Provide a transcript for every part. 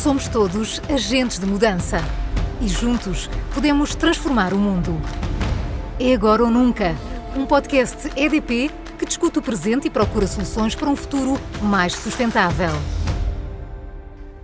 Somos todos agentes de mudança e juntos podemos transformar o mundo. É agora ou nunca, um podcast EDP que discute o presente e procura soluções para um futuro mais sustentável.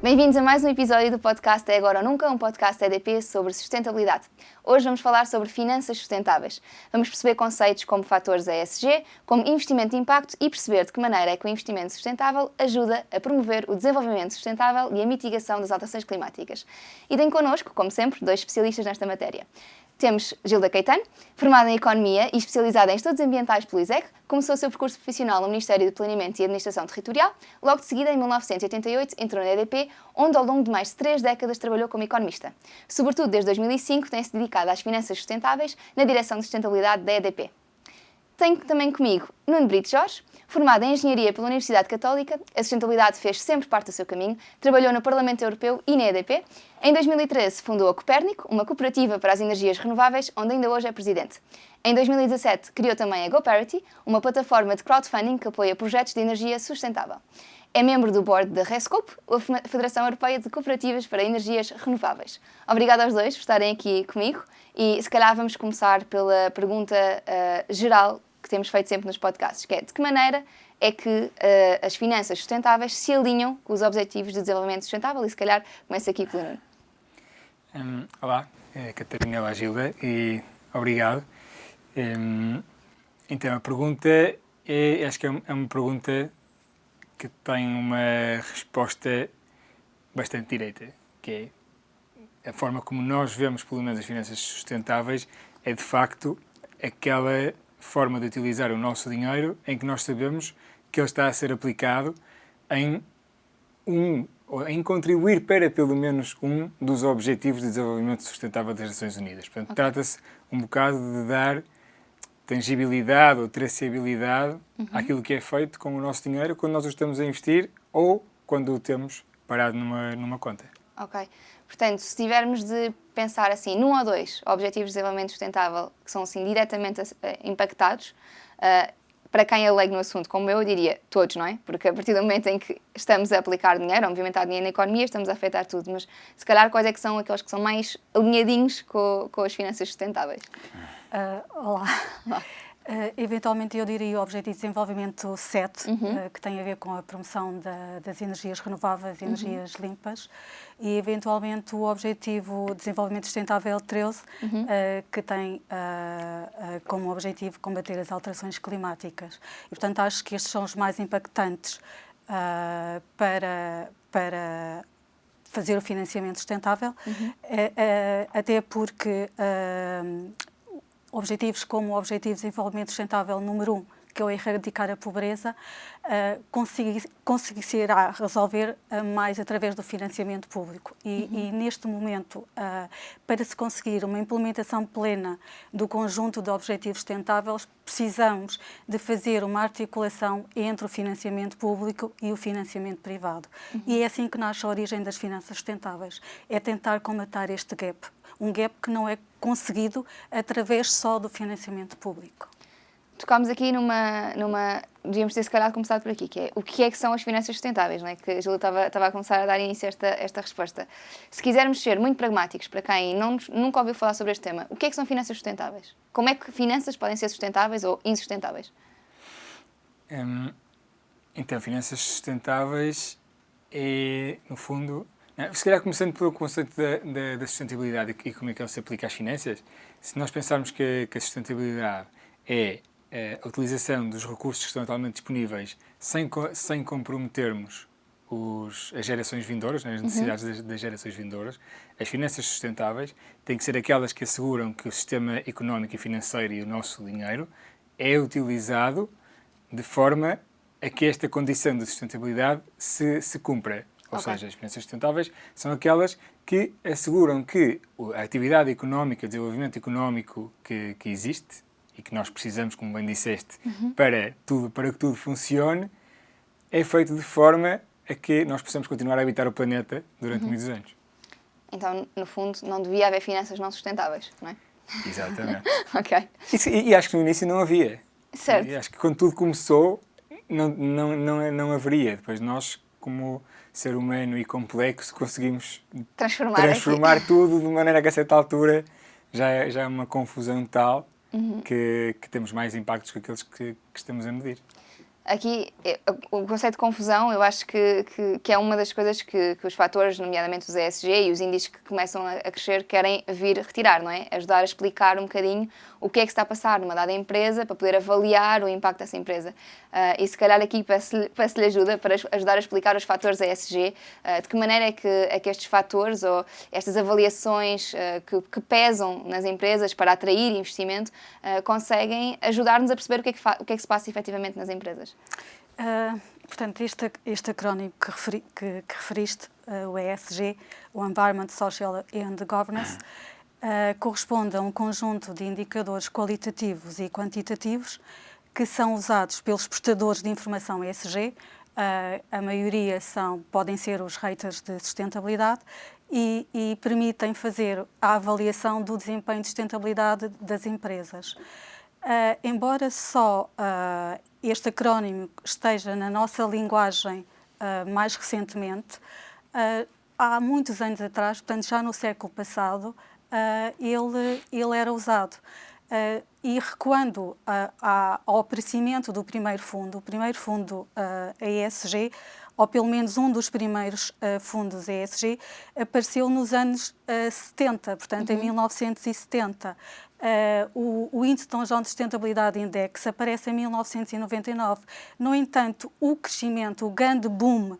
Bem-vindos a mais um episódio do podcast É Agora ou Nunca, um podcast EDP sobre sustentabilidade. Hoje vamos falar sobre finanças sustentáveis. Vamos perceber conceitos como fatores ESG, como investimento de impacto e perceber de que maneira é que o investimento sustentável ajuda a promover o desenvolvimento sustentável e a mitigação das alterações climáticas. E tem connosco, como sempre, dois especialistas nesta matéria. Temos Gilda Caetano, formada em Economia e especializada em Estudos Ambientais pelo ISEC, começou o seu percurso profissional no Ministério de Planeamento e Administração Territorial, logo de seguida, em 1988, entrou na EDP, onde ao longo de mais de 3 décadas trabalhou como economista. Sobretudo desde 2005 tem-se dedicado às finanças sustentáveis na direção de sustentabilidade da EDP. Tenho também comigo Nuno Brito Jorge, formado em Engenharia pela Universidade Católica, a sustentabilidade fez sempre parte do seu caminho, trabalhou no Parlamento Europeu e na EDP. Em 2013 fundou a Copérnico, uma cooperativa para as energias renováveis, onde ainda hoje é presidente. Em 2017 criou também a GoParity, uma plataforma de crowdfunding que apoia projetos de energia sustentável. É membro do board da Rescope, a Federação Europeia de Cooperativas para Energias Renováveis. Obrigada aos dois por estarem aqui comigo e se calhar vamos começar pela pergunta geral que temos feito sempre nos podcasts, que é de que maneira é que as finanças sustentáveis se alinham com os Objetivos de Desenvolvimento Sustentável e se calhar começa aqui pelo Nuno. Olá, Catarina, olá Gilda e obrigado. Então a pergunta acho que é uma pergunta que tem uma resposta bastante direita, que é a forma como nós vemos pelo menos as finanças sustentáveis é de facto aquela forma de utilizar o nosso dinheiro em que nós sabemos que ele está a ser aplicado em contribuir para pelo menos um dos Objetivos de Desenvolvimento Sustentável das Nações Unidas. Portanto, trata-se um bocado de dar tangibilidade ou traçabilidade àquilo que é feito com o nosso dinheiro quando nós o estamos a investir ou quando o temos parado numa conta. Ok. Portanto, se tivermos de pensar assim, num ou dois Objetivos de Desenvolvimento Sustentável que são assim diretamente impactados, para quem é leigo no assunto, como eu diria todos, não é? Porque a partir do momento em que estamos a aplicar dinheiro, a movimentar dinheiro na economia, estamos a afetar tudo. Mas se calhar quais é que são aqueles que são mais alinhadinhos com as finanças sustentáveis? Olá. Eventualmente eu diria o Objetivo de Desenvolvimento 7, que tem a ver com a promoção das energias renováveis, energias limpas, e eventualmente o Objetivo de Desenvolvimento Sustentável 13, que tem como objetivo combater as alterações climáticas. E, portanto, acho que estes são os mais impactantes para fazer o financiamento sustentável, até porque objetivos como o Objetivo de Desenvolvimento Sustentável número 1, que é o erradicar a pobreza, conseguirá resolver mais através do financiamento público. E neste momento, para se conseguir uma implementação plena do conjunto de objetivos sustentáveis, precisamos de fazer uma articulação entre o financiamento público e o financiamento privado. E é assim que nasce a origem das finanças sustentáveis, é tentar combater este gap. Um gap que não é conseguido através só do financiamento público. Tocámos aqui devíamos ter se calhar começado por aqui, que é o que é que são as finanças sustentáveis, não é? Que a Júlia estava a começar a dar início a esta resposta. Se quisermos ser muito pragmáticos, para quem nunca ouviu falar sobre este tema, o que é que são finanças sustentáveis? Como é que finanças podem ser sustentáveis ou insustentáveis? Então, finanças sustentáveis é, no fundo... Se calhar começando pelo conceito da sustentabilidade e como é que ela se aplica às finanças, se nós pensarmos que a sustentabilidade é a utilização dos recursos que estão atualmente disponíveis sem comprometermos as gerações vindouras, as necessidades das gerações vindouras, as finanças sustentáveis têm que ser aquelas que asseguram que o sistema económico e financeiro e o nosso dinheiro é utilizado de forma a que esta condição de sustentabilidade se cumpra. Ou seja, as finanças sustentáveis são aquelas que asseguram que a atividade económica, o desenvolvimento económico que existe e que nós precisamos, como bem disseste, para que tudo funcione, é feito de forma a que nós possamos continuar a habitar o planeta durante muitos anos. Então, no fundo, não devia haver finanças não sustentáveis, não é? Exatamente. Ok. E acho que no início não havia. Certo. E acho que quando tudo começou, não haveria. Depois nós, como ser humano e complexo conseguimos transformar tudo de maneira que a certa altura já é uma confusão tal que temos mais impactos que aqueles que estamos a medir. Aqui, o conceito de confusão, eu acho que é uma das coisas que os fatores, nomeadamente os ESG e os índices que começam a crescer, querem vir retirar, não é? Ajudar a explicar um bocadinho o que é que está a passar numa dada empresa para poder avaliar o impacto dessa empresa. E se calhar aqui peço-lhe ajuda para ajudar a explicar os fatores ESG, de que maneira é que estes fatores ou estas avaliações que pesam nas empresas para atrair investimento conseguem ajudar-nos a perceber o que é que se passa efetivamente nas empresas. Portanto, este acrónimo que referiste, o ESG, o Environment, Social and Governance, corresponde a um conjunto de indicadores qualitativos e quantitativos que são usados pelos prestadores de informação ESG. A maioria podem ser os raters de sustentabilidade e permitem fazer a avaliação do desempenho de sustentabilidade das empresas. Embora só este acrónimo esteja na nossa linguagem mais recentemente, há muitos anos atrás, portanto já no século passado, ele era usado. E recuando ao aparecimento do primeiro fundo, ESG, ou pelo menos um dos primeiros fundos ESG, apareceu nos anos 70, portanto em 1970. O Índice Dow Jones de Sustentabilidade Index aparece em 1999. No entanto, o crescimento, o grande boom,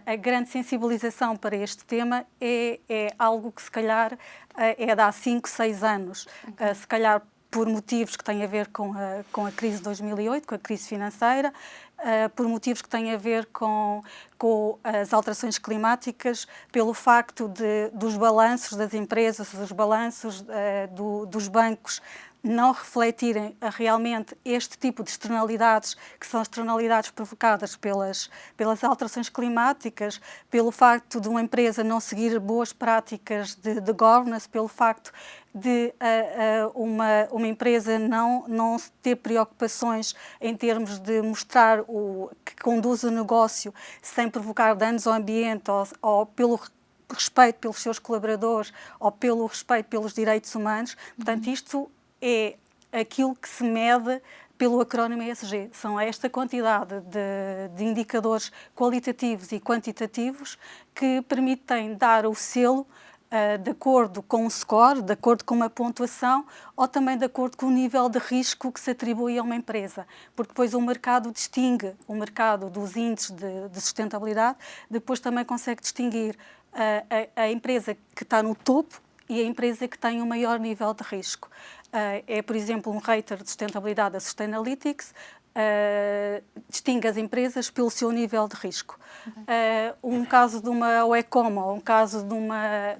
a grande sensibilização para este tema é algo que se calhar é de há 5, 6 anos, se calhar por motivos que têm a ver com a crise de 2008, com a crise financeira, por motivos que têm a ver com as alterações climáticas, pelo facto dos balanços das empresas, dos balanços dos bancos não refletirem realmente este tipo de externalidades, que são externalidades provocadas pelas alterações climáticas, pelo facto de uma empresa não seguir boas práticas de governance, pelo facto de uma empresa não ter preocupações em termos de mostrar que conduz o negócio sem provocar danos ao ambiente ou pelo respeito pelos seus colaboradores ou pelo respeito pelos direitos humanos. Portanto, isto é aquilo que se mede pelo acrónimo ESG. São esta quantidade de indicadores qualitativos e quantitativos que permitem dar o selo de acordo com um score, de acordo com uma pontuação ou também de acordo com o nível de risco que se atribui a uma empresa. Porque depois o mercado distingue, o mercado dos índices de sustentabilidade, depois também consegue distinguir a empresa que está no topo e a empresa que tem um maior nível de risco. Por exemplo, um rater de sustentabilidade, a Sustainalytics, distingue as empresas pelo seu nível de risco. Um caso de uma Oecom, ou um caso de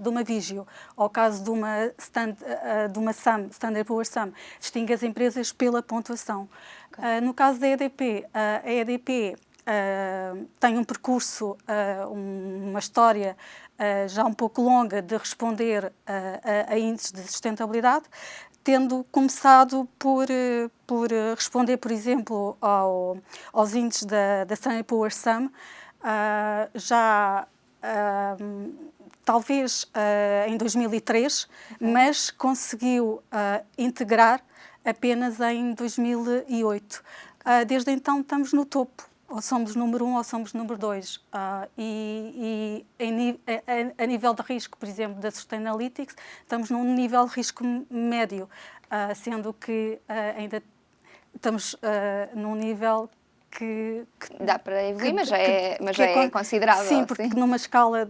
uma Vigeo, ou o caso de uma Standard Poor's Sum, distingue as empresas pela pontuação. Okay. No caso da EDP, a EDP tem um percurso, uma história já um pouco longa de responder a índices de sustentabilidade, tendo começado por responder, por exemplo, aos índices da Standard Poor's Sum, talvez em 2003, mas conseguiu integrar apenas em 2008. Desde então estamos no topo. Ou somos número 1 ou somos número 2. E a nível de risco, por exemplo, da Sustainalytics, estamos num nível de risco médio, sendo que ainda estamos num nível que dá para evoluir, mas já é considerável. Sim, porque numa escala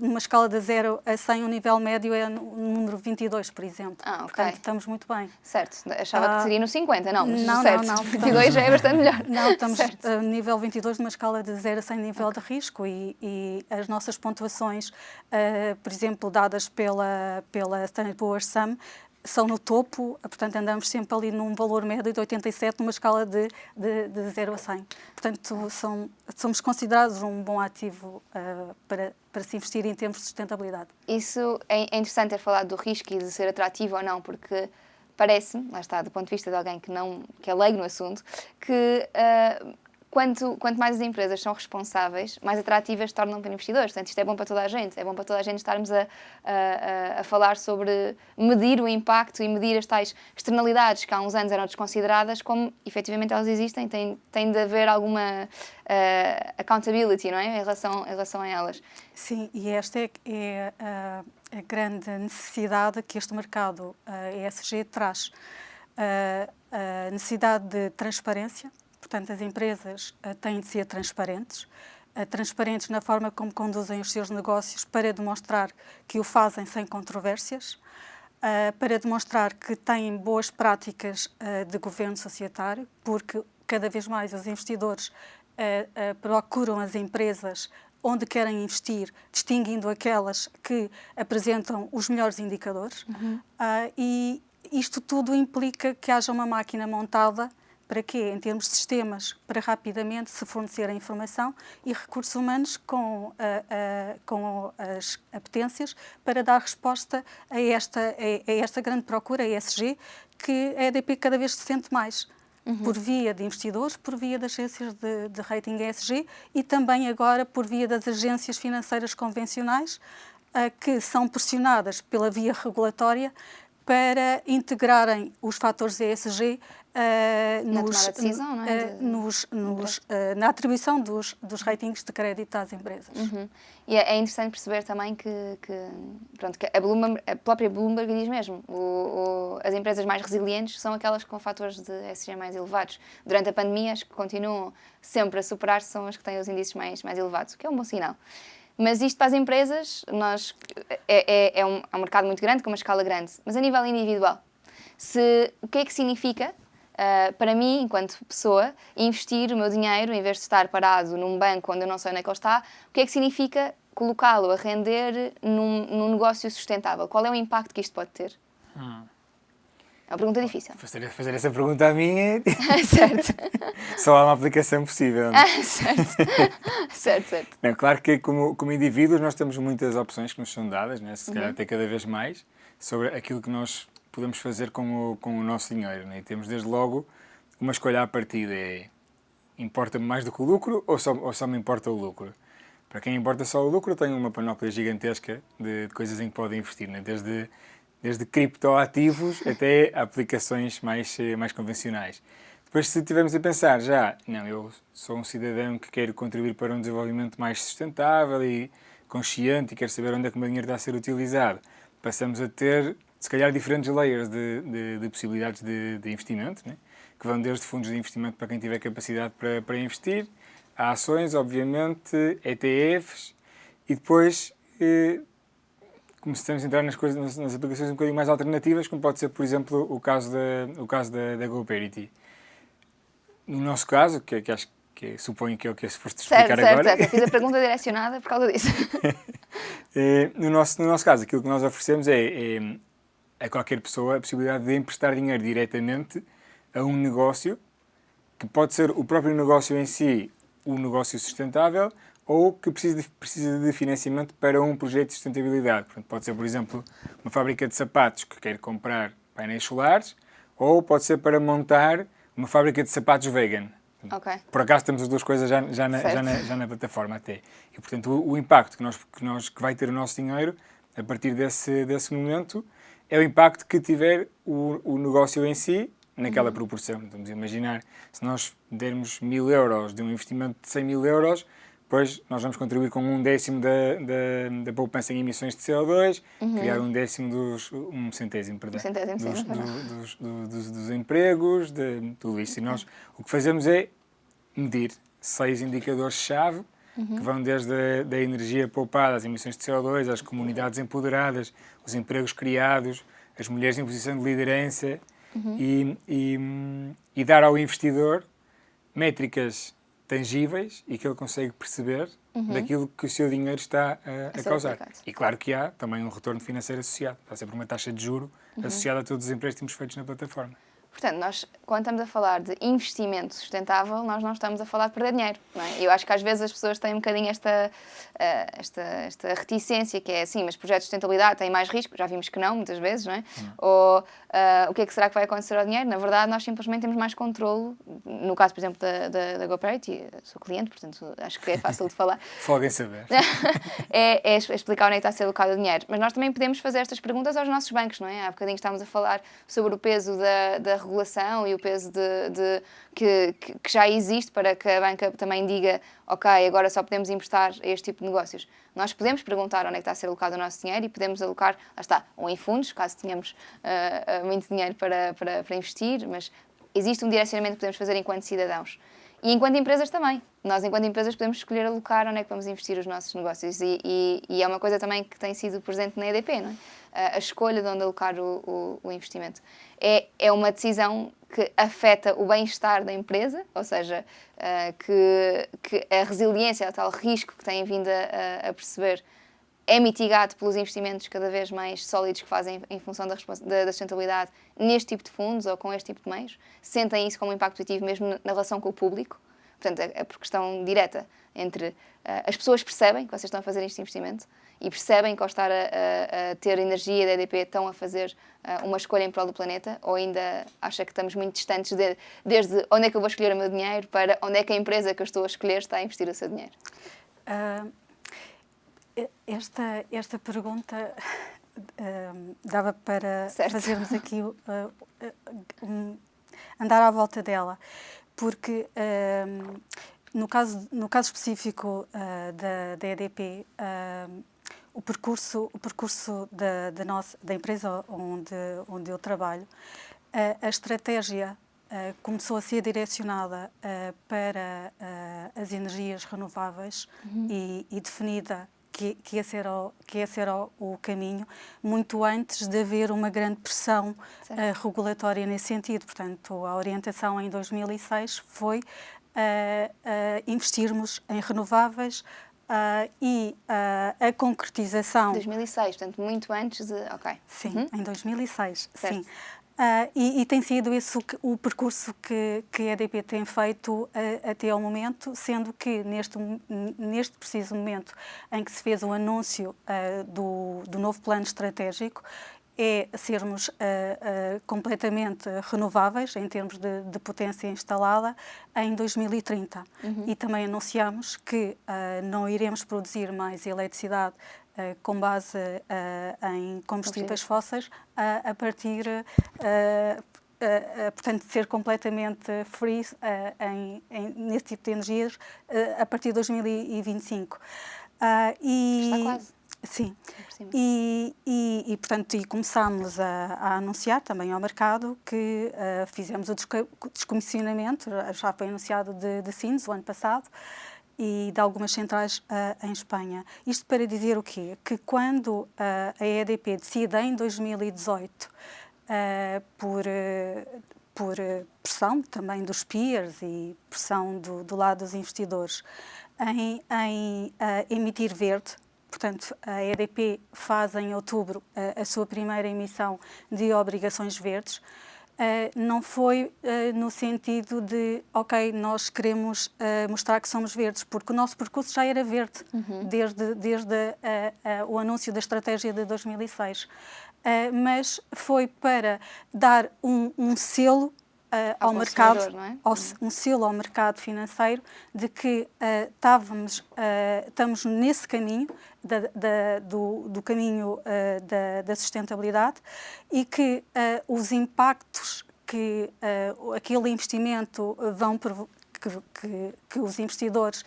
de 0 a 100, o nível médio é no número 22, por exemplo. Okay. Portanto, estamos muito bem. Certo, achava que seria no 50, não, mas não, certo, não, 22 já é bastante melhor. Não, estamos a nível 22 numa escala de 0 a 100 nível de risco e as nossas pontuações, por exemplo, dadas pela Standard Poor's Sum, são no topo, portanto andamos sempre ali num valor médio de 87 numa escala de 0 a 100. Portanto, somos considerados um bom ativo para se investir em termos de sustentabilidade. Isso é interessante ter falado do risco e de ser atrativo ou não, porque parece-me, lá está, do ponto de vista de alguém que é leigo no assunto, que quanto mais as empresas são responsáveis, mais atrativas se tornam para investidores. Portanto, isto é bom para toda a gente. É bom para toda a gente estarmos a falar sobre medir o impacto e medir as tais externalidades que há uns anos eram desconsideradas, como efetivamente elas existem. Tem de haver alguma accountability, não é? Em relação a elas. Sim, e esta é a grande necessidade que este mercado ESG traz. A necessidade de transparência. Portanto, as empresas têm de ser transparentes na forma como conduzem os seus negócios, para demonstrar que o fazem sem controvérsias, para demonstrar que têm boas práticas de governo societário, porque cada vez mais os investidores procuram as empresas onde querem investir, distinguindo aquelas que apresentam os melhores indicadores. E isto tudo implica que haja uma máquina montada. Para quê? Em termos de sistemas, para rapidamente se fornecer a informação, e recursos humanos com as apetências para dar resposta a esta grande procura, a ESG, que a EDP cada vez se sente mais, por via de investidores, por via das agências de rating ESG e também agora por via das agências financeiras convencionais, que são pressionadas pela via regulatória para integrarem os fatores ESG na tomada de decisão, não é? Na atribuição dos ratings de crédito às empresas. E é interessante perceber também que a própria Bloomberg diz mesmo, as empresas mais resilientes são aquelas com fatores de ESG mais elevados. Durante a pandemia, as que continuam sempre a superar-se são as que têm os índices mais elevados, o que é um bom sinal. Mas isto para as empresas, é um mercado muito grande, com uma escala grande. Mas a nível individual, o que é que significa, para mim, enquanto pessoa, investir o meu dinheiro, em vez de estar parado num banco onde eu não sei onde é que ele está, o que é que significa colocá-lo a render num negócio sustentável? Qual é o impacto que isto pode ter? É uma pergunta difícil. Fazer essa pergunta a mim é... Certo. Só há uma aplicação possível. Certo. Não, claro que como indivíduos nós temos muitas opções que nos são dadas, né? Se calhar até cada vez mais, sobre aquilo que nós podemos fazer com o nosso dinheiro. Né? E temos desde logo uma escolha à partida. Importa-me mais do que o lucro ou só me importa o lucro? Para quem importa só o lucro, tem uma panóplia gigantesca de coisas em que pode investir, né? Desde criptoativos até aplicações mais convencionais. Depois, se estivermos a pensar eu sou um cidadão que quero contribuir para um desenvolvimento mais sustentável e consciente e quero saber onde é que o meu dinheiro está a ser utilizado, passamos a ter, se calhar, diferentes layers de possibilidades de investimento, né? Que vão desde fundos de investimento para quem tiver capacidade para investir, a ações, obviamente, ETFs, e depois começamos a entrar nas aplicações um bocadinho mais alternativas, como pode ser, por exemplo, o caso da GoParity. No nosso caso, que acho que suponho que é o que é suposto explicar agora. Certo. Eu fiz a pergunta direcionada por causa disso. No nosso caso, aquilo que nós oferecemos é a qualquer pessoa a possibilidade de emprestar dinheiro diretamente a um negócio, que pode ser o próprio negócio em si, um negócio sustentável, ou que precisa de financiamento para um projeto de sustentabilidade. Portanto, pode ser, por exemplo, uma fábrica de sapatos que quer comprar painéis solares, ou pode ser para montar uma fábrica de sapatos vegan. Okay. Por acaso temos as duas coisas já na plataforma até. E, portanto, o impacto que vai ter o nosso dinheiro a partir desse momento é o impacto que tiver o negócio em si, naquela proporção. Vamos imaginar, se nós dermos 1.000 euros de um investimento de 100.000 euros, depois nós vamos contribuir com 1/10 da poupança em emissões de CO2, criar 1 centésimo dos empregos, de tudo isso. E nós o que fazemos é medir 6 indicadores-chave, que vão desde a energia poupada, as emissões de CO2, as comunidades empoderadas, os empregos criados, as mulheres em posição de liderança, e dar ao investidor métricas tangíveis e que ele consegue perceber daquilo que o seu dinheiro está a causar. Aplicado. E claro que há também um retorno financeiro associado. Há sempre uma taxa de juro associada a todos os empréstimos feitos na plataforma. Portanto, nós, quando estamos a falar de investimento sustentável, nós não estamos a falar de perder dinheiro, não é? Eu acho que às vezes as pessoas têm um bocadinho esta reticência, que é assim, mas projetos de sustentabilidade têm mais risco, já vimos que não, muitas vezes, não é? Ou o que é que será que vai acontecer ao dinheiro? Na verdade, nós simplesmente temos mais controlo, no caso, por exemplo, da GoParity, sou cliente, portanto, acho que é fácil de falar. Fogo em saber. é explicar onde é que está a ser alocado o dinheiro. Mas nós também podemos fazer estas perguntas aos nossos bancos, não é? Há bocadinho estávamos a falar sobre o peso da regulação e o peso que já existe para que a banca também diga, ok, agora só podemos emprestar a este tipo de negócios. Nós podemos perguntar onde é que está a ser alocado o nosso dinheiro e podemos alocar, lá está, ou em fundos, caso tenhamos muito dinheiro para investir, mas existe um direcionamento que podemos fazer enquanto cidadãos. E enquanto empresas também. Nós, enquanto empresas, podemos escolher alocar onde é que vamos investir os nossos negócios. E é uma coisa também que tem sido presente na EDP, não é? A escolha de onde alocar o investimento. É uma decisão que afeta o bem-estar da empresa, ou seja, que a resiliência, o tal risco que têm vindo a perceber, é mitigado pelos investimentos cada vez mais sólidos que fazem em função da sustentabilidade neste tipo de fundos ou com este tipo de meios. Sentem isso como um impacto positivo mesmo na relação com o público. Portanto, é por questão direta entre as pessoas percebem que vocês estão a fazer este investimento e percebem que ao estar a ter energia da EDP estão a fazer uma escolha em prol do planeta, ou ainda acha que estamos muito distantes desde onde é que eu vou escolher o meu dinheiro para onde é que a empresa que eu estou a escolher está a investir o seu dinheiro? Esta pergunta dava para fazermos aqui andar à volta dela, porque no caso específico da EDP, o percurso da empresa onde eu trabalho, a estratégia começou a ser direcionada para as energias renováveis e definida que esse era o caminho, muito antes de haver uma grande pressão regulatória nesse sentido. Portanto, a orientação em 2006 foi investirmos em renováveis e a concretização... 2006, portanto, muito antes de... Ok. Sim, em 2006, certo. sim. E tem sido esse o percurso que a EDP tem feito até ao momento, sendo que neste preciso momento em que se fez o anúncio do novo plano estratégico, é sermos completamente renováveis em termos de potência instalada em 2030. E também anunciamos que não iremos produzir mais eletricidade com base em combustíveis fósseis a partir, portanto, de ser completamente free nesse tipo de energias a partir de 2025. Está quase. Sim, e portanto, começámos a anunciar também ao mercado que fizemos o descomissionamento, já foi anunciado de Sines o ano passado, e de algumas centrais em Espanha. Isto para dizer o quê? Que quando a EDP decide em 2018, por pressão também dos peers e pressão do lado dos investidores, em emitir verde. Portanto, a EDP faz em outubro a sua primeira emissão de obrigações verdes. Não foi no sentido de, ok, nós queremos mostrar que somos verdes, porque o nosso percurso já era verde, desde o anúncio da estratégia de 2006. Mas foi para dar um selo ao mercado, não é? um selo ao mercado financeiro de que estamos nesse caminho do caminho da sustentabilidade e que os impactos que aquele investimento que os investidores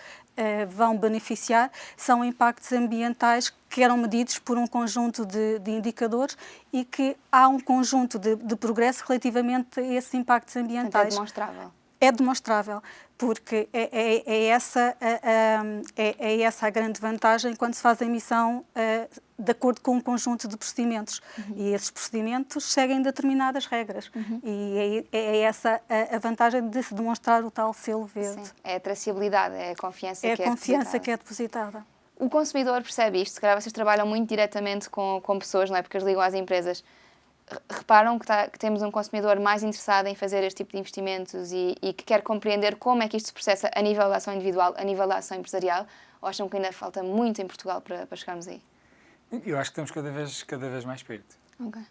vão beneficiar são impactos ambientais que eram medidos por um conjunto de indicadores e que há um conjunto de progresso relativamente a esses impactos ambientais. É demonstrável. É demonstrável, porque é essa a grande vantagem quando se faz a emissão de acordo com um conjunto de procedimentos. E esses procedimentos seguem determinadas regras. E é essa a vantagem de se demonstrar o tal selo verde. Sim. É a traceabilidade, é a confiança que é depositada. O consumidor percebe isto, se calhar vocês trabalham muito diretamente com pessoas, não é? Porque eles ligam às empresas. reparam que temos um consumidor mais interessado em fazer este tipo de investimentos e que quer compreender como é que isto se processa a nível da ação individual, a nível da ação empresarial, ou acham que ainda falta muito em Portugal para chegarmos aí? Eu acho que estamos cada vez mais perto. Okay.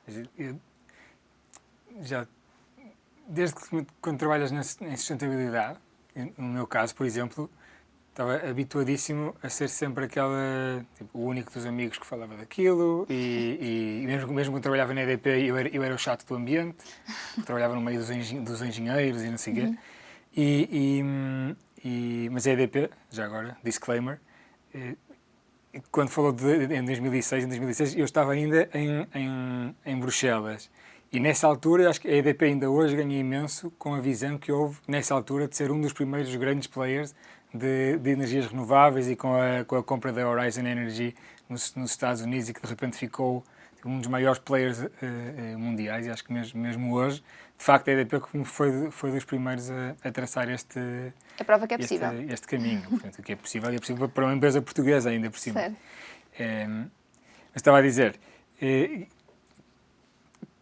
Desde que quando trabalhas em sustentabilidade, no meu caso, por exemplo, estava habituadíssimo a ser sempre o único dos amigos que falava daquilo e mesmo quando trabalhava na EDP eu era o chato do ambiente, trabalhava no meio dos engenheiros e não sei o quê. Mas a EDP, já agora, disclaimer, quando falou em 2006, eu estava ainda em Bruxelas. E nessa altura, acho que a EDP ainda hoje ganha imenso com a visão que houve nessa altura de ser um dos primeiros grandes players de energias renováveis e com a compra da Horizon Energy nos Estados Unidos e que de repente ficou um dos maiores players mundiais. E acho que mesmo hoje, de facto, a EDP foi dos primeiros a traçar a prova que é possível. Este caminho. Portanto, que é possível para uma empresa portuguesa ainda por cima. Mas estava a dizer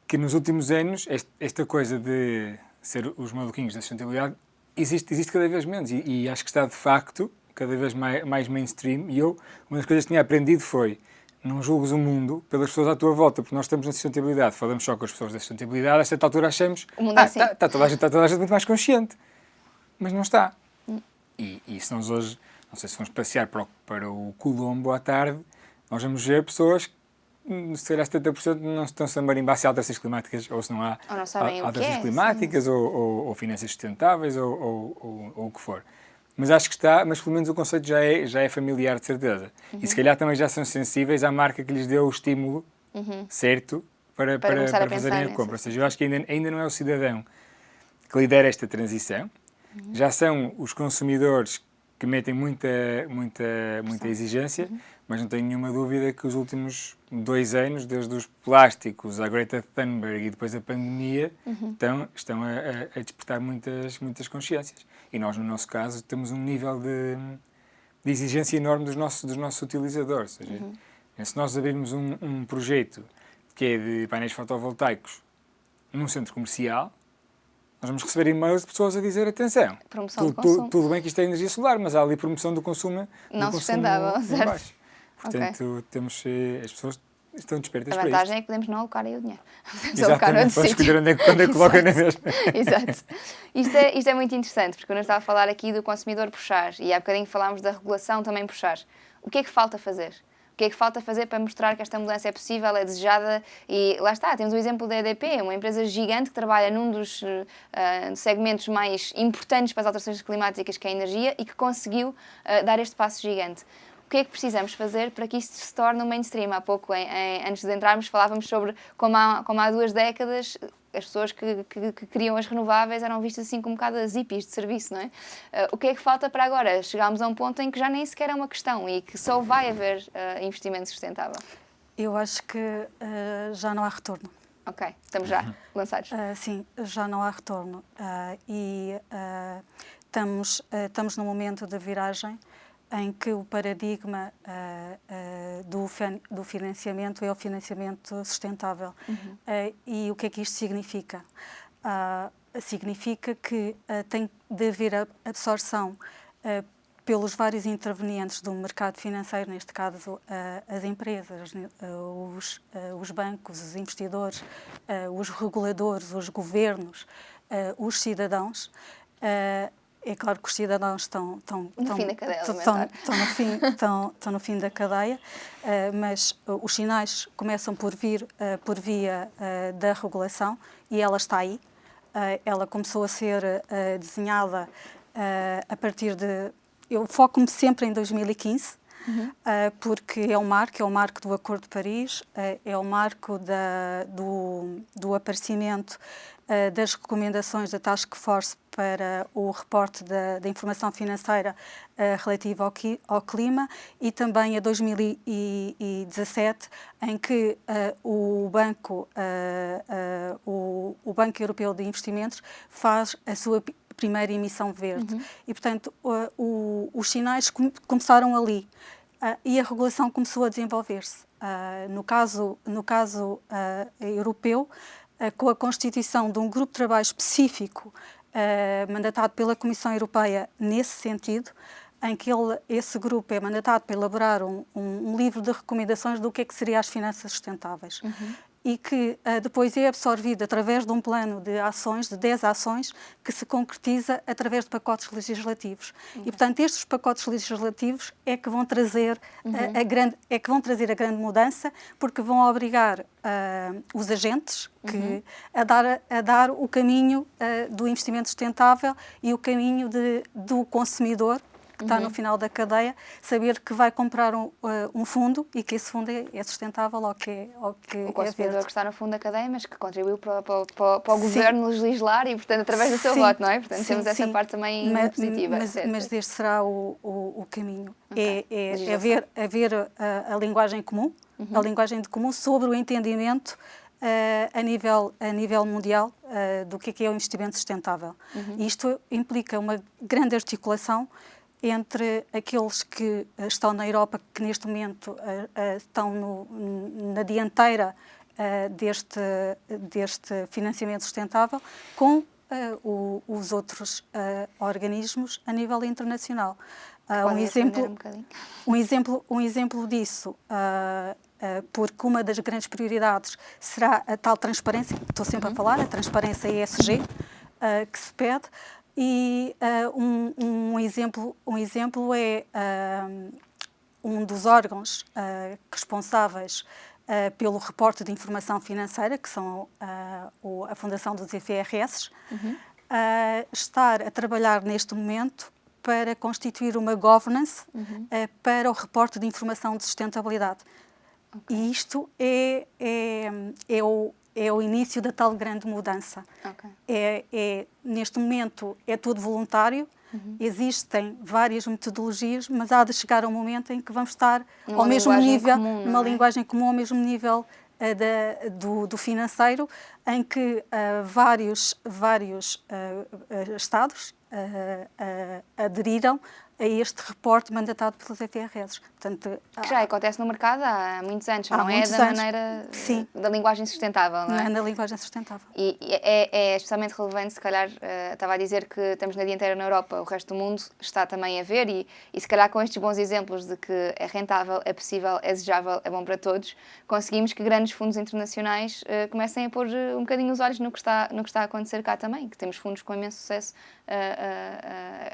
que nos últimos anos esta coisa de ser os maluquinhos da sustentabilidade existe cada vez menos e acho que está de facto cada vez mais mainstream. E uma das coisas que tinha aprendido foi: não julgues o mundo pelas pessoas à tua volta, porque nós estamos na sustentabilidade, falamos só com as pessoas da sustentabilidade, a certa altura achamos está toda a gente muito mais consciente, mas não está. E se nós hoje, não sei se vamos passear para o Colombo à tarde, nós vamos ver pessoas que se calhar 70% não estão-se a marimbar se há alterações climáticas ou se não há alterações climáticas ou finanças sustentáveis ou o que for. Mas acho que está, mas pelo menos o conceito já é familiar de certeza. E se calhar também já são sensíveis à marca que lhes deu o estímulo certo para fazerem a compra. Ou seja, eu acho que ainda não é o cidadão que lidera esta transição, já são os consumidores que metem muita exigência, mas não tenho nenhuma dúvida que os últimos 2 anos, desde os plásticos à Greta Thunberg e depois a pandemia, estão a despertar muitas consciências. E nós, no nosso caso, temos um nível de exigência enorme dos nossos utilizadores. Ou seja, se nós abrirmos um projeto que é de painéis fotovoltaicos num centro comercial, nós vamos receber e-mails de pessoas a dizer: atenção, tudo bem que isto é energia solar, mas há ali promoção do consumo não sustentável, certo? Portanto, as pessoas estão despertas para isto. A vantagem é que podemos não alocar aí o dinheiro. Exatamente, podemos escolher onde é que coloca na mesma. Exato. Isto é muito interessante, porque quando eu estava a falar aqui do consumidor puxar, e há bocadinho falámos da regulação também puxar, o que é que falta fazer? O que é que falta fazer para mostrar que esta mudança é possível, é desejada? E lá está, temos o exemplo da EDP, uma empresa gigante que trabalha num dos segmentos mais importantes para as alterações climáticas, que é a energia, e que conseguiu dar este passo gigante. O que é que precisamos fazer para que isto se torne um mainstream? Há pouco, antes de entrarmos, falávamos sobre como há 2 décadas as pessoas que queriam as renováveis eram vistas assim como um bocado as hippies de serviço, não é? O que é que falta para agora? Chegámos a um ponto em que já nem sequer é uma questão e que só vai haver investimento sustentável. Eu acho que já não há retorno. Ok, estamos já lançados. Sim, já não há retorno. Estamos num momento de viragem em que o paradigma do financiamento é o financiamento sustentável. E o que é que isto significa? Significa que tem de haver absorção pelos vários intervenientes do mercado financeiro, neste caso as empresas, os bancos, os investidores, os reguladores, os governos, os cidadãos. É claro que os cidadãos estão no fim da cadeia estão no fim da cadeia, mas os sinais começam por vir por via da regulação e ela está aí. Ela começou a ser desenhada a partir de... Eu foco-me sempre em 2015, porque é o marco do Acordo de Paris, é o marco do aparecimento das recomendações da Task Force para o reporte da informação financeira relativa ao clima e também a 2017, em que o Banco Europeu de Investimentos faz a sua primeira emissão verde. E, portanto, os sinais começaram ali e a regulação começou a desenvolver-se. no caso europeu, com a constituição de um grupo de trabalho específico mandatado pela Comissão Europeia nesse sentido, em que esse grupo é mandatado para elaborar um livro de recomendações do que seriam as finanças sustentáveis. E que depois é absorvido através de um plano de ações, de 10 ações, que se concretiza através de pacotes legislativos. E, portanto, estes pacotes legislativos é que vão trazer, a grande mudança, porque vão obrigar os agentes a dar o caminho do investimento sustentável e o caminho do consumidor, que está no final da cadeia, saber que vai comprar um fundo e que esse fundo é sustentável ou que o consumidor é verde. que está no fundo da cadeia, mas que contribuiu para o governo legislar e, portanto, através do seu voto, não é? Portanto, temos essa parte também positiva. Mas este será o caminho. É haver a linguagem comum, a linguagem de comum sobre o entendimento a nível mundial do que é o investimento sustentável. E isto implica uma grande articulação entre aqueles que estão na Europa, que neste momento estão na dianteira deste financiamento sustentável, com os outros organismos a nível internacional. Um exemplo disso, porque uma das grandes prioridades será a tal transparência, estou sempre a falar, a transparência ESG, que se pede. E um exemplo é um dos órgãos responsáveis pelo reporte de informação financeira, que são a Fundação dos IFRS, estar a trabalhar neste momento para constituir uma governance para o reporte de informação de sustentabilidade. Okay. E isto é o início da tal grande mudança. Okay. Neste momento é tudo voluntário, existem várias metodologias, mas há de chegar um momento em que vamos estar ao mesmo nível, numa linguagem comum, ao mesmo nível do financeiro, em que vários Estados aderiram a este reporte mandatado pelos IFRS. Portanto, que já acontece no mercado há muitos anos, não é da maneira da linguagem sustentável, não é? Não é da linguagem sustentável. E é especialmente relevante, se calhar, estava a dizer que estamos na dianteira na Europa, o resto do mundo está também a ver e se calhar com estes bons exemplos de que é rentável, é possível, é desejável, é bom para todos, conseguimos que grandes fundos internacionais comecem a pôr um bocadinho os olhos no que está a acontecer cá também, que temos fundos com imenso sucesso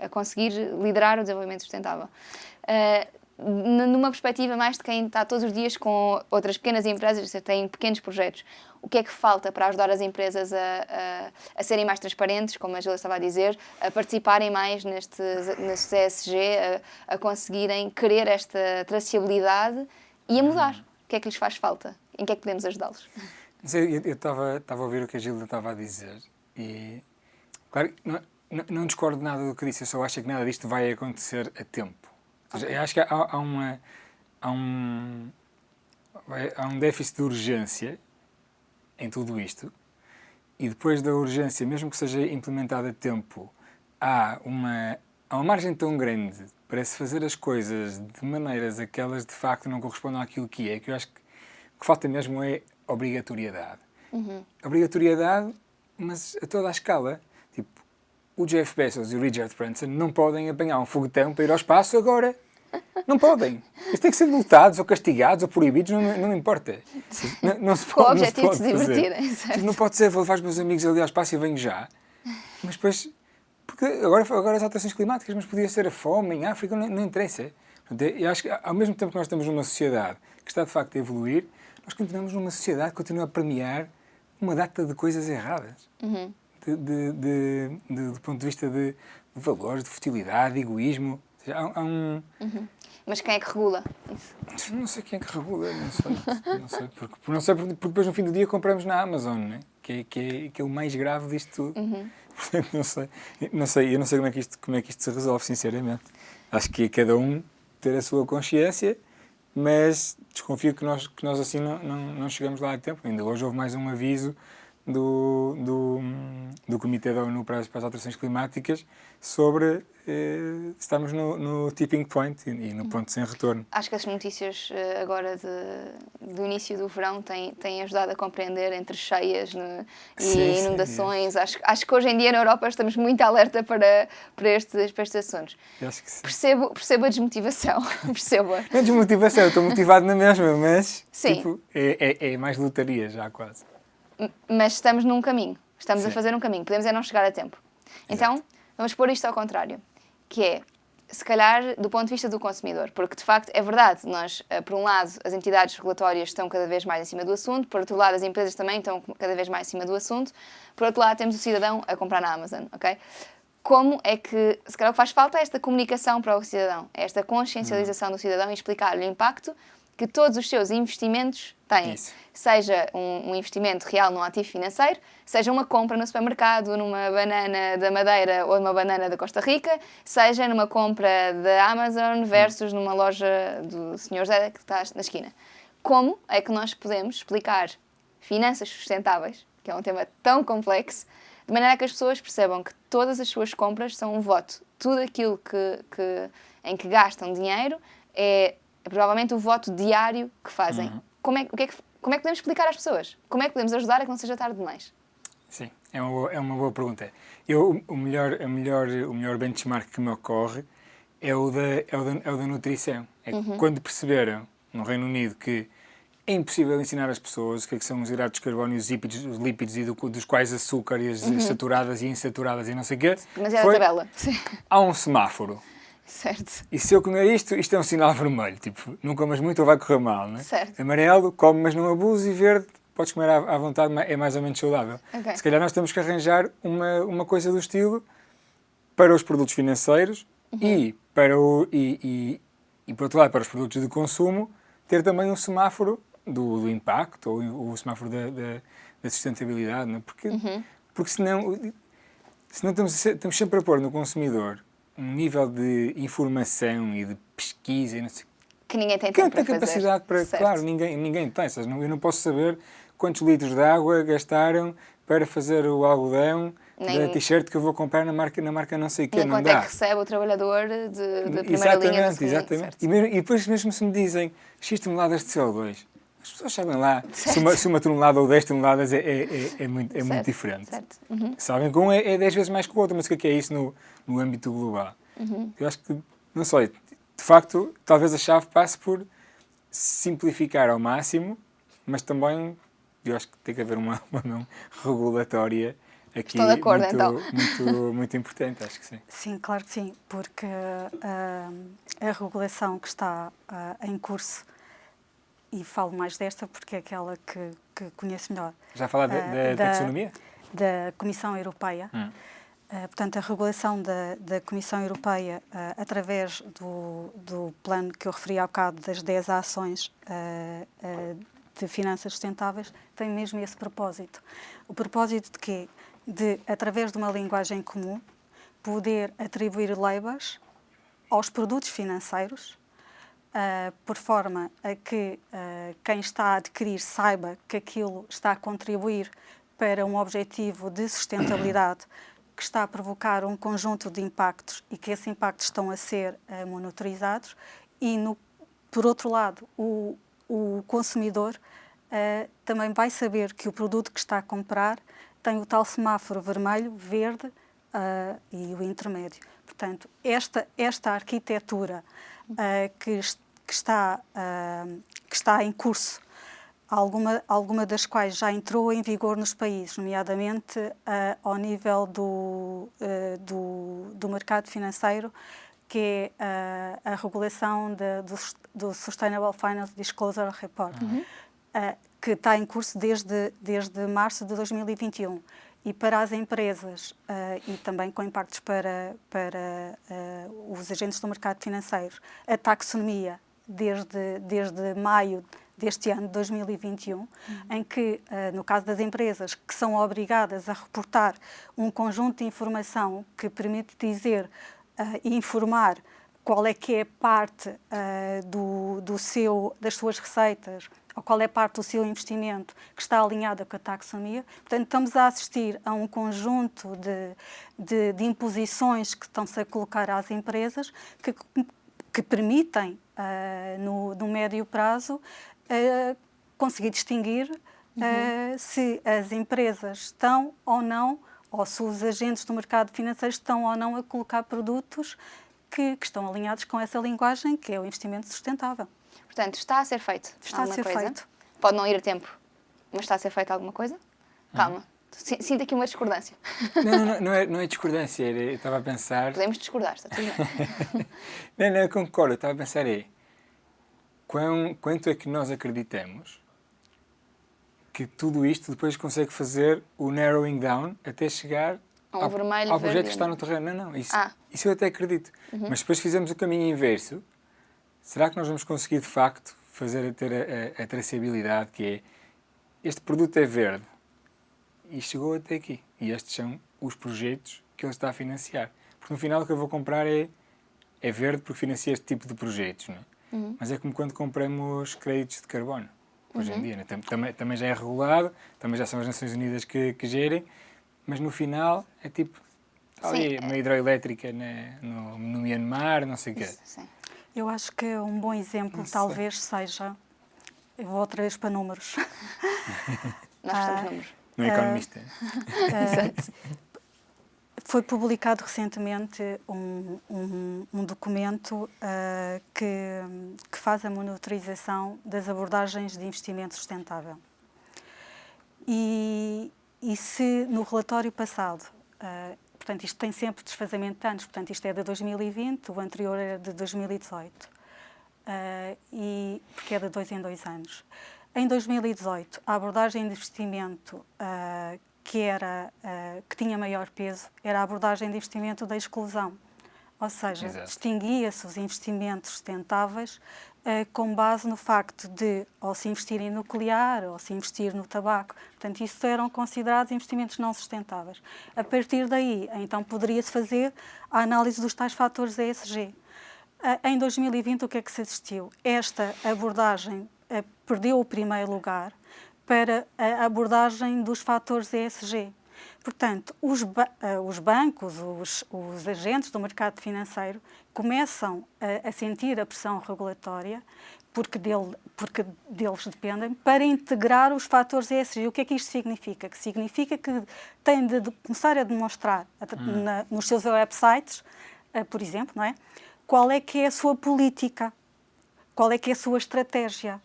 a conseguir liderar o desenvolvimento sustentável. Numa perspectiva mais de quem está todos os dias com outras pequenas empresas, têm pequenos projetos, o que é que falta para ajudar as empresas a serem mais transparentes, como a Gila estava a dizer, a participarem mais neste ESG, a conseguirem querer esta traceabilidade e a mudar? O que é que lhes faz falta? Em que é que podemos ajudá-los? Eu estava a ouvir o que a Gila estava a dizer e, claro, não discordo nada do que disse, eu só acho que nada disto vai acontecer a tempo. Ou seja, eu acho que há um déficit de urgência em tudo isto e depois da urgência, mesmo que seja implementada a tempo, há uma margem tão grande para se fazer as coisas de maneiras a que elas de facto não correspondam àquilo que é, que eu acho que o que falta mesmo é obrigatoriedade. Obrigatoriedade, mas a toda a escala. Tipo, o Jeff Bezos e o Richard Branson não podem apanhar um foguetão para ir ao espaço agora. Não podem. Eles têm que ser multados ou castigados ou proibidos, não me importa. Não se pode, com o objetivo de se divertirem. Não pode ser, vou levar os meus amigos ali ao espaço e venho já. Mas depois, porque agora as alterações climáticas, mas podia ser a fome em África, não interessa. Eu acho que ao mesmo tempo que nós estamos numa sociedade que está de facto a evoluir, nós continuamos numa sociedade que continua a premiar uma data de coisas erradas. Do ponto de vista de valores, de futilidade, de egoísmo. Ou seja, há um... Mas quem é que regula isso? Não sei quem é que regula, não sei porque depois no fim do dia compramos na Amazon, né? que é o mais grave disto tudo. Portanto, eu não sei como é que isto se resolve, sinceramente. Acho que é cada um ter a sua consciência, mas desconfio que nós assim não chegamos lá a tempo. Ainda hoje houve mais um aviso do Comitê da ONU para as Alterações Climáticas sobre estamos no tipping point e no ponto sem retorno. Acho que as notícias agora do início do verão têm ajudado a compreender entre cheias e inundações. Sim. Acho que hoje em dia na Europa estamos muito alerta para estes assuntos. Acho que sim. Percebo a desmotivação. Percebo-a. Não é desmotivação, eu estou motivado na mesma, mas sim. Tipo, é mais lotaria já quase. Mas estamos num caminho. Estamos a fazer um caminho. Podemos não chegar a tempo. Então, Exato. Vamos pôr isto ao contrário, que é, se calhar, do ponto de vista do consumidor, porque, de facto, é verdade, nós, por um lado, as entidades regulatórias estão cada vez mais em cima do assunto, por outro lado, as empresas também estão cada vez mais em cima do assunto, por outro lado, temos o cidadão a comprar na Amazon, ok? Como é que, se calhar, o que faz falta é esta comunicação para o cidadão, é esta consciencialização do cidadão e explicar-lhe o impacto que todos os seus investimentos têm. Isso. Seja um investimento real num ativo financeiro, seja uma compra no supermercado, numa banana da Madeira ou numa banana da Costa Rica, seja numa compra da Amazon versus numa loja do Sr. Zé que está na esquina. Como é que nós podemos explicar finanças sustentáveis, que é um tema tão complexo, de maneira que as pessoas percebam que todas as suas compras são um voto. Tudo aquilo em que gastam dinheiro é provavelmente o voto diário que fazem. Como é que podemos explicar às pessoas? Como é que podemos ajudar a que não seja tarde demais? Sim, é uma boa pergunta. O melhor benchmark que me ocorre é o da nutrição. É que quando perceberam, no Reino Unido, que é impossível ensinar às pessoas o que são os hidratos de carbono e os lípidos e dos quais açúcar e as saturadas e insaturadas e não sei o quê. Mas é a tabela. Sim. Há um semáforo. Certo. E se eu comer isto é um sinal vermelho. Tipo, não comas muito ou vai correr mal, não é? Certo. Amarelo, come mas não abuse, e verde, podes comer à vontade, é mais ou menos saudável. Okay. Se calhar nós temos que arranjar uma coisa do estilo para os produtos financeiros e por outro lado, para os produtos de consumo, ter também um semáforo do impacto ou o semáforo da sustentabilidade, não é? Porque senão estamos sempre a pôr no consumidor um nível de informação e de pesquisa e não sei, que ninguém tem tempo para fazer. Capacidade para... Certo. Claro, ninguém tem. Eu não posso saber quantos litros de água gastaram para fazer o algodão da t-shirt que eu vou comprar na marca não sei o quê. Nem quanto é que recebe o trabalhador de primeira linha do Exatamente. E depois mesmo se me dizem X toneladas de CO2, as pessoas sabem lá se uma tonelada ou 10 toneladas é muito diferente. Certo. Sabem que um é 10 vezes mais que o outro, mas o que é isso no âmbito global? Eu acho que, não sei, de facto, talvez a chave passe por simplificar ao máximo, mas também eu acho que tem que haver uma mão regulatória aqui. Estou de acordo, muito, então. muito importante, acho que sim. Sim, claro que sim, porque a regulação que está em curso, e falo mais desta porque é aquela que conheço melhor. Já falar da taxonomia? Da Comissão Europeia. Portanto, a regulação da Comissão Europeia, através do plano que eu referi há bocado, das 10 ações de finanças sustentáveis, tem mesmo esse propósito. O propósito de quê? De, através de uma linguagem comum, poder atribuir labels aos produtos financeiros, por forma a que quem está a adquirir saiba que aquilo está a contribuir para um objetivo de sustentabilidade que está a provocar um conjunto de impactos e que esses impactos estão a ser monitorizados e, por outro lado, o consumidor também vai saber que o produto que está a comprar tem o tal semáforo vermelho, verde e o intermédio. Portanto, esta arquitetura que está em curso, alguma das quais já entrou em vigor nos países, nomeadamente ao nível do mercado financeiro, que é a regulação do Sustainable Finance Disclosure Report, que está em curso desde março de 2021. E para as empresas, e também com impactos para os agentes do mercado financeiro, a taxonomia desde maio deste ano, 2021, em que, no caso das empresas, que são obrigadas a reportar um conjunto de informação que permite dizer e informar qual é que é a parte das suas receitas, ou qual é a parte do seu investimento que está alinhada com a taxonomia. Portanto, estamos a assistir a um conjunto de imposições que estão-se a colocar às empresas que permitem, no médio prazo, conseguir distinguir se as empresas estão ou não, ou se os agentes do mercado financeiro estão ou não a colocar produtos que estão alinhados com essa linguagem, que é o investimento sustentável. Portanto, está a ser feito Está a ser feito. Pode não ir a tempo, mas está a ser feito alguma coisa? Calma, sinto aqui uma discordância. Não é discordância, eu estava a pensar... Podemos discordar, está tudo bem. Não, eu concordo, eu estava a pensar quanto é que nós acreditamos que tudo isto depois consegue fazer o narrowing down até chegar ao vermelho, ao projeto verde, que está no terreno. Não, isso eu até acredito. Mas depois fizemos o caminho inverso. Será que nós vamos conseguir, de facto, ter a traçabilidade, que é este produto é verde e chegou até aqui. E estes são os projetos que ele está a financiar. Porque no final o que eu vou comprar é verde porque financia este tipo de projetos. Não é? Mas é como quando compramos créditos de carbono. Hoje em dia, né? Também já é regulado, também já são as Nações Unidas que gerem, mas no final é tipo ali, uma hidroelétrica no Myanmar, não sei o quê. Sim. Eu acho que um bom exemplo talvez seja, eu vou outra vez para números. Nós estamos números. No Economista. Exato. Foi publicado recentemente um documento que faz a monitorização das abordagens de investimento sustentável. E se no relatório passado, portanto isto tem sempre desfazamento de anos, portanto isto é de 2020, o anterior era de 2018, porque é de 2 em 2 anos. Em 2018, a abordagem de investimento que tinha maior peso era a abordagem de investimento da exclusão. Ou seja, distinguia-se os investimentos sustentáveis com base no facto de ou se investir em nuclear ou se investir no tabaco. Portanto, isso eram considerados investimentos não sustentáveis. A partir daí, então, poderia-se fazer a análise dos tais fatores ESG. Em 2020, o que é que se assistiu? Esta abordagem perdeu o primeiro lugar para a abordagem dos fatores ESG. Portanto, os bancos, os agentes do mercado financeiro começam a sentir a pressão regulatória, porque deles dependem, para integrar os fatores ESG. O que é que isto significa? Que significa que têm de começar a demonstrar nos seus websites, por exemplo, não é? Qual é que é a sua política, qual é que é a sua estratégia.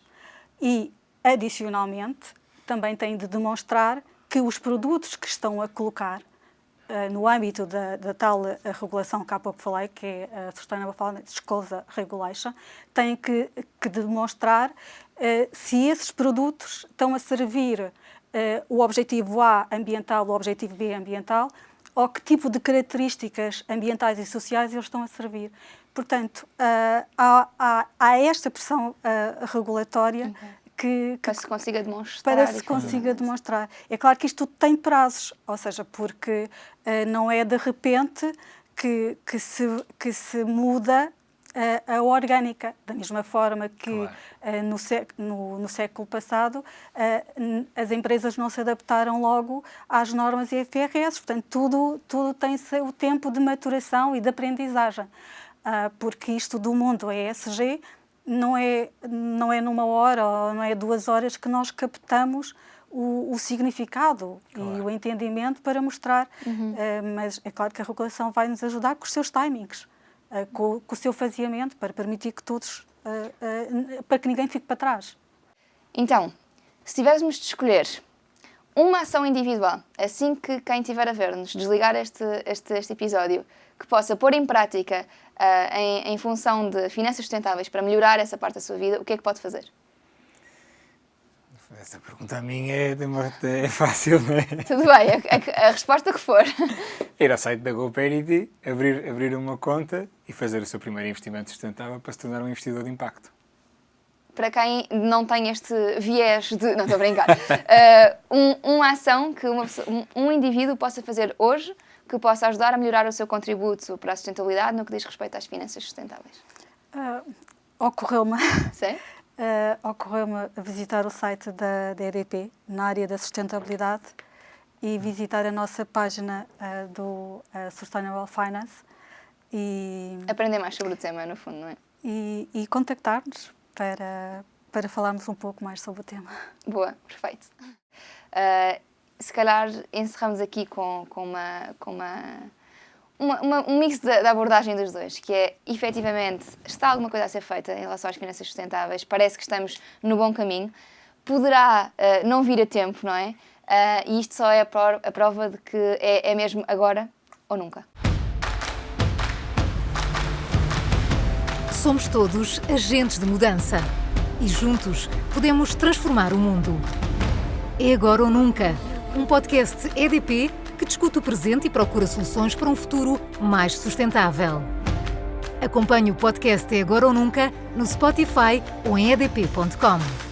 E, adicionalmente, também têm de demonstrar que os produtos que estão a colocar no âmbito da tal regulação que há pouco falei, que é a Sustainable Finance Disclosure Regulation, têm que demonstrar se esses produtos estão a servir o objetivo A ambiental, o objetivo B ambiental, ou que tipo de características ambientais e sociais eles estão a servir. Portanto, há esta pressão regulatória para se consiga demonstrar. Para se consiga demonstrar. É claro que isto tem prazos, ou seja, porque não é de repente que se muda a orgânica. Da mesma forma que no século passado as empresas não se adaptaram logo às normas IFRS. Portanto, tudo tem o tempo de maturação e de aprendizagem. Porque isto do mundo ESG não é numa hora ou não é 2 horas que nós captamos o significado e o entendimento para mostrar. Mas é claro que a regulação vai nos ajudar com os seus timings, com o seu faseamento, para permitir que todos, para que ninguém fique para trás. Então, se tivéssemos de escolher uma ação individual, assim que quem estiver a ver-nos desligar este episódio, que possa pôr em prática em função de finanças sustentáveis para melhorar essa parte da sua vida, o que é que pode fazer? Essa pergunta a mim é fácil, não é? Tudo bem, a resposta que for. Ir ao site da GoParity, abrir uma conta e fazer o seu primeiro investimento sustentável para se tornar um investidor de impacto. Para quem não tem este viés de... Não, estou a brincar. Uma ação que um indivíduo possa fazer hoje que possa ajudar a melhorar o seu contributo para a sustentabilidade no que diz respeito às finanças sustentáveis? Ocorreu-me Sim? Ocorreu-me visitar o site da EDP na área da sustentabilidade e visitar a nossa página do Sustainable Finance e Aprender mais sobre o tema, no fundo, não é? e contactar-nos para falarmos um pouco mais sobre o tema. Boa, perfeito. Se calhar encerramos aqui com um mix da abordagem dos dois, que é, efetivamente, está alguma coisa a ser feita em relação às finanças sustentáveis, parece que estamos no bom caminho, poderá não vir a tempo, não é? E isto só é a prova de que é mesmo agora ou nunca. Somos todos agentes de mudança e juntos podemos transformar o mundo. É agora ou nunca, um podcast EDP que discute o presente e procura soluções para um futuro mais sustentável. Acompanhe o podcast É Agora ou Nunca no Spotify ou em edp.com.